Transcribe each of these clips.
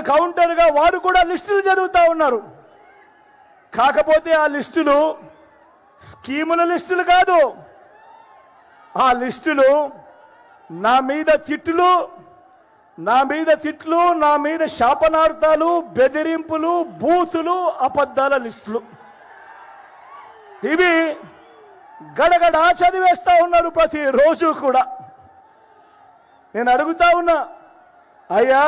కౌంటర్గా వారు కూడా లిస్టులు జరుగుతూ ఉన్నారు. కాకపోతే ఆ లిస్టులు స్కీముల లిస్టులు కాదు. ఆ లిస్టులు నా మీద తిట్లు, నా మీద శాపనార్థాలు, బెదిరింపులు, బూతులు, అబద్ధాల లిస్టులు. ఇవి గడగడ చదివేస్తా ఉన్నారు ప్రతిరోజు కూడా. నేను అడుగుతా ఉన్నా, అయ్యా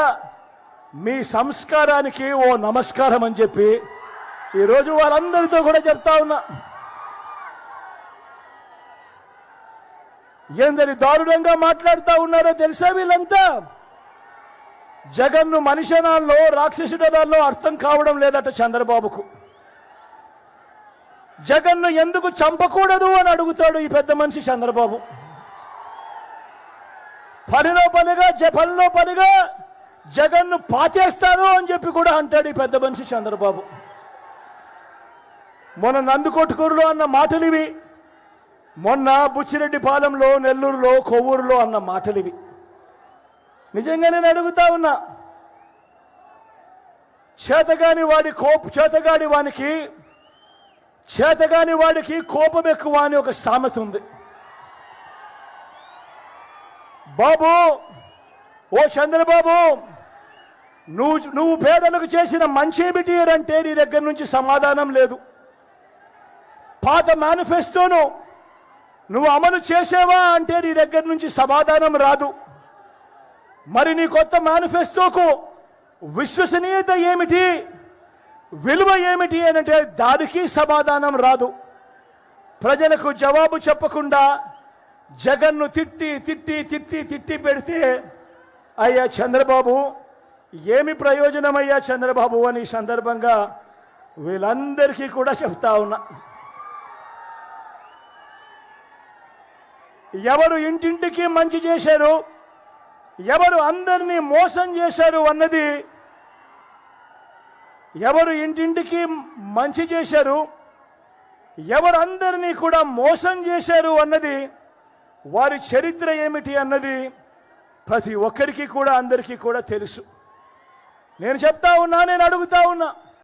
మీ సంస్కారానికి ఓ నమస్కారం అని చెప్పి ఈరోజు వాళ్ళందరితో కూడా చెప్తా ఉన్నా. ఎందరి దారుణంగా మాట్లాడుతూ ఉన్నారో తెలుసా వీళ్ళంతా? జగన్ను మనిషినాల్లో రాక్షసుడనాల్లో అర్థం కావడం లేదట చంద్రబాబుకు. జగన్ను ఎందుకు చంపకూడదు అని అడుగుతాడు ఈ పెద్ద మనిషి చంద్రబాబు. పనిలో పనిగా జగన్ను పాతేస్తాను అని చెప్పి కూడా అంటాడు ఈ పెద్ద మనిషి చంద్రబాబు. మొన్న నందుకొట్టుకూరులో అన్న మాటలు ఇవి, మొన్న బుచ్చిరెడ్డిపాలెంలో, నెల్లూరులో, కొవ్వూరులో అన్న మాటలు ఇవి. నిజంగా నేను అడుగుతా ఉన్నా, చేతగాని వాడికి కోపం ఎక్కువ అని ఒక సామెత ఉంది. బాబు, ఓ చంద్రబాబు, నువ్వు పేదలకు చేసిన మంచి ఏమిటి అంటే నీ దగ్గర నుంచి సమాధానం లేదు. పాత మేనిఫెస్టోను నువ్వు అమలు చేసావా అంటే నీ దగ్గర నుంచి సమాధానం రాదు. మరి నీ కొత్త మేనిఫెస్టోకు విశ్వసనీయత ఏమిటి, విలువ ఏమిటి అంటే దానికి సమాధానం రాదు. ప్రజలకు జవాబు చెప్పకుండా జగన్ను తిట్టి పెడితే అయ్యా చంద్రబాబు, ఏమి ప్రయోజనమయ్యా చంద్రబాబు అని సందర్భంగా వీళ్ళందరికీ కూడా చెప్తా ఉన్నా. ఎవరు ఇంటింటికి మంచి చేశారు, ఎవరు అందరినీ మోసం చేశారు అన్నది, ఎవరు ఇంటింటికి మంచి చేశారు, ఎవరు అందరినీ కూడా మోసం చేశారు అన్నది, వారి చరిత్ర ఏమిటి అన్నది ప్రతి ఒక్కరికి కూడా అందరికీ కూడా తెలుసు. నేను చెప్తా ఉన్నా, నేను అడుగుతా ఉన్నా,